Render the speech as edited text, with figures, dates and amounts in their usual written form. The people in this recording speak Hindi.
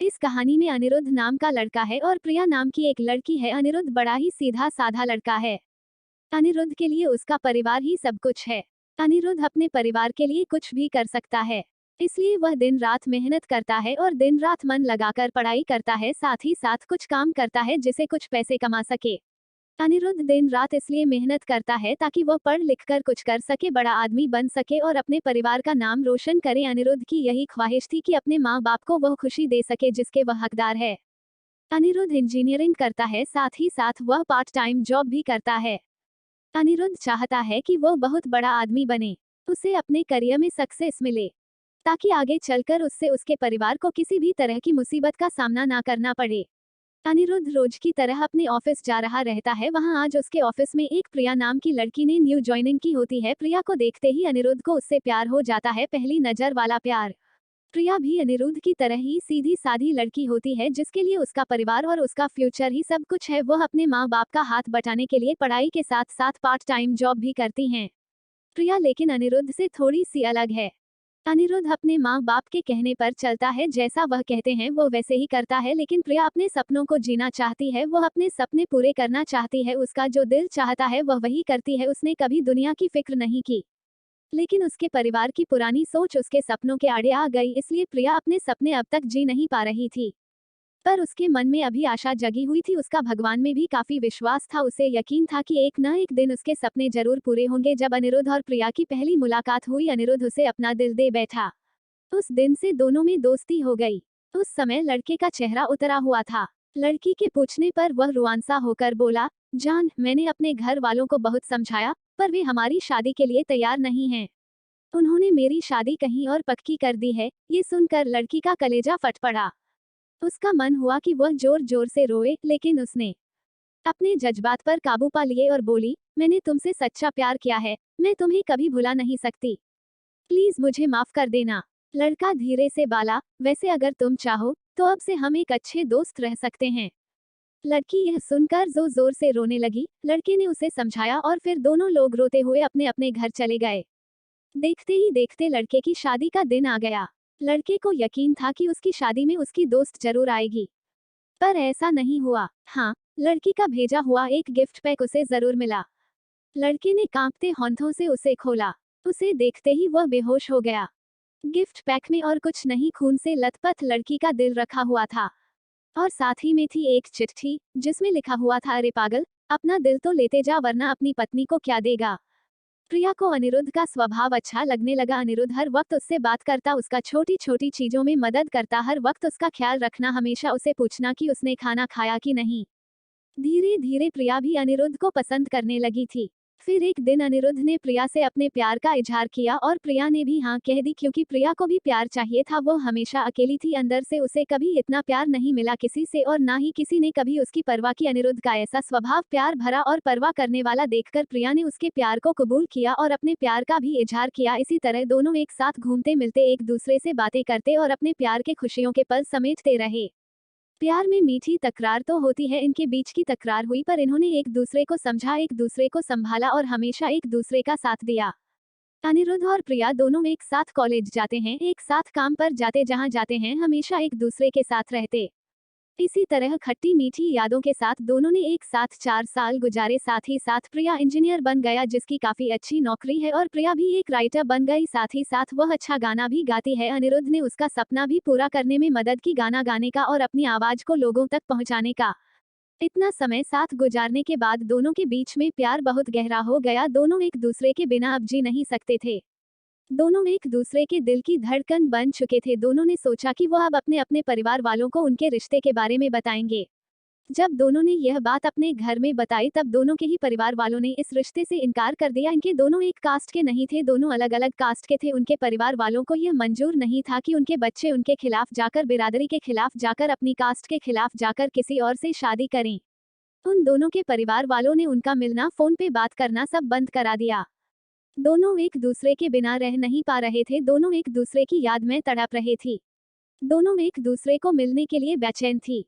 इस कहानी में अनिरुद्ध नाम का लड़का है और प्रिया नाम की एक लड़की है। अनिरुद्ध बड़ा ही सीधा साधा लड़का है। अनिरुद्ध के लिए उसका परिवार ही सब कुछ है। अनिरुद्ध अपने परिवार के लिए कुछ भी कर सकता है, इसलिए वह दिन रात मेहनत करता है और दिन रात मन लगाकर पढ़ाई करता है, साथ ही साथ कुछ काम करता है जिसे कुछ पैसे कमा सके। अनिरुद्ध दिन रात इसलिए मेहनत करता है ताकि वह पढ़ लिख कर कुछ कर सके, बड़ा आदमी बन सके और अपने परिवार का नाम रोशन करे। अनिरुद्ध की यही ख्वाहिश थी कि अपने माँ बाप को वह खुशी दे सके जिसके वह हकदार है। अनिरुद्ध इंजीनियरिंग करता है, साथ ही साथ वह पार्ट टाइम जॉब भी करता है। अनिरुद्ध चाहता है कि वह बहुत बड़ा आदमी बने, उसे अपने करियर में सक्सेस मिले, ताकि आगे चलकर उससे उसके परिवार को किसी भी तरह की मुसीबत का सामना ना करना पड़े। अनिरुद्ध रोज की तरह अपने ऑफिस जा रहा रहता है। वहां आज उसके ऑफिस में एक प्रिया नाम की लड़की ने न्यू ज्वाइनिंग की होती है। प्रिया को देखते ही अनिरुद्ध को उससे प्यार हो जाता है, पहली नजर वाला प्यार। प्रिया भी अनिरुद्ध की तरह ही सीधी सादी लड़की होती है जिसके लिए उसका परिवार और उसका फ्यूचर ही सब कुछ है। वह अपने माँ बाप का हाथ बटाने के लिए पढ़ाई के साथ साथ पार्ट टाइम जॉब भी करती हैं। प्रिया लेकिन अनिरुद्ध से थोड़ी सी अलग है। अनिरुद्ध अपने माँ बाप के कहने पर चलता है, जैसा वह कहते हैं वो वैसे ही करता है, लेकिन प्रिया अपने सपनों को जीना चाहती है। वह अपने सपने पूरे करना चाहती है, उसका जो दिल चाहता है वह वही करती है। उसने कभी दुनिया की फिक्र नहीं की, लेकिन उसके परिवार की पुरानी सोच उसके सपनों के आड़े आ गई, इसलिए प्रिया अपने सपने अब तक जी नहीं पा रही थी। पर उसके मन में अभी आशा जगी हुई थी, उसका भगवान में भी काफी विश्वास था। उसे यकीन था कि एक न एक दिन उसके सपने जरूर पूरे होंगे। जब अनिरुद्ध और प्रिया की पहली मुलाकात हुई, अनिरुद्ध उसे अपना दिल दे बैठा। उस दिन से दोनों में दोस्ती हो गई। उस समय लड़के का चेहरा उतरा हुआ था। लड़की के पूछने पर वह रुआंसा होकर बोला, जान, मैंने अपने घर वालों को बहुत समझाया, पर वे हमारी शादी के लिए तैयार नहीं हैं। उन्होंने मेरी शादी कहीं और पक्की कर दी है। ये सुनकर लड़की का कलेजा फट पड़ा। उसका मन हुआ कि वह जोर जोर से रोए, लेकिन उसने अपने जज्बात पर काबू पा लिए और बोली, मैंने तुमसे सच्चा प्यार किया है, मैं तुम्हें कभी भुला नहीं सकती, प्लीज मुझे माफ कर देना। लड़का धीरे से बोला, वैसे अगर तुम चाहो तो अब से हम एक अच्छे दोस्त रह सकते हैं। लड़की यह सुनकर जोर जोर से रोने लगी। लड़के ने उसे समझाया और फिर दोनों लोग रोते हुए अपने अपने घर चले गए। देखते ही देखते लड़के की शादी का दिन आ गया। लड़के को यकीन था कि उसकी शादी में उसकी दोस्त जरूर आएगी, पर ऐसा नहीं हुआ। हाँ, लड़की का भेजा हुआ एक गिफ्ट पैक उसे जरूर मिला। लड़के ने कांपते हाथों से उसे खोला। उसे देखते ही वह बेहोश हो गया। गिफ्ट पैक में और कुछ नहीं, खून से लथपथ लड़की का दिल रखा हुआ था, और साथ ही में थी एक चिट्ठी जिसमें लिखा हुआ था, अरे पागल, अपना दिल तो लेते जा वरना अपनी पत्नी को क्या देगा। प्रिया को अनिरुद्ध का स्वभाव अच्छा लगने लगा। अनिरुद्ध हर वक्त उससे बात करता, उसका छोटी छोटी चीजों में मदद करता, हर वक्त उसका ख्याल रखना, हमेशा उसे पूछना कि उसने खाना खाया कि नहीं। धीरे धीरे प्रिया भी अनिरुद्ध को पसंद करने लगी थी। फिर एक दिन अनिरुद्ध ने प्रिया से अपने प्यार का इजहार किया और प्रिया ने भी हाँ कह दी, क्योंकि प्रिया को भी प्यार चाहिए था। वो हमेशा अकेली थी, अंदर से उसे कभी इतना प्यार नहीं मिला किसी से, और ना ही किसी ने कभी उसकी परवाह की। अनिरुद्ध का ऐसा स्वभाव प्यार भरा और परवाह करने वाला देखकर प्रिया ने उसके प्यार को कबूल किया और अपने प्यार का भी इजहार किया। इसी तरह दोनों एक साथ घूमते मिलते, एक दूसरे से बातें करते और अपने प्यार के खुशियों के पल समेटते रहे। प्यार में मीठी तकरार तो होती है, इनके बीच की तकरार हुई, पर इन्होंने एक दूसरे को समझा, एक दूसरे को संभाला और हमेशा एक दूसरे का साथ दिया। अनिरुद्ध और प्रिया दोनों एक साथ कॉलेज जाते हैं, एक साथ काम पर जाते, जहां जाते हैं हमेशा एक दूसरे के साथ रहते। इसी तरह खट्टी मीठी यादों के साथ दोनों ने एक साथ 4 साल गुजारे। साथ ही साथ प्रिया इंजीनियर बन गया, जिसकी काफी अच्छी नौकरी है, और प्रिया भी एक राइटर बन गई। साथ ही साथ वह अच्छा गाना भी गाती है। अनिरुद्ध ने उसका सपना भी पूरा करने में मदद की, गाना गाने का और अपनी आवाज को लोगों तक पहुंचाने का। इतना समय साथ गुजारने के बाद दोनों के बीच में प्यार बहुत गहरा हो गया। दोनों एक दूसरे के बिना अब जी नहीं सकते थे। दोनों एक दूसरे के दिल की धड़कन बन चुके थे। दोनों ने सोचा कि वह अब अपने अपने परिवार वालों को उनके रिश्ते के बारे में बताएंगे। जब दोनों ने यह बात अपने घर में बताई, तब दोनों के ही परिवार वालों ने इस रिश्ते से इनकार कर दिया। इनके दोनों एक कास्ट के नहीं थे, दोनों अलग अलग कास्ट के थे। उनके परिवार वालों को यह मंजूर नहीं था कि उनके बच्चे उनके खिलाफ जाकर, बिरादरी के खिलाफ जाकर, अपनी कास्ट के खिलाफ जाकर किसी और से शादी करें। उन दोनों के परिवार वालों ने उनका मिलना, फोन पे बात करना सब बंद करा दिया। दोनों एक दूसरे के बिना रह नहीं पा रहे थे। दोनों एक दूसरे की याद में तड़प रहे थे। दोनों एक दूसरे को मिलने के लिए बेचैन थी।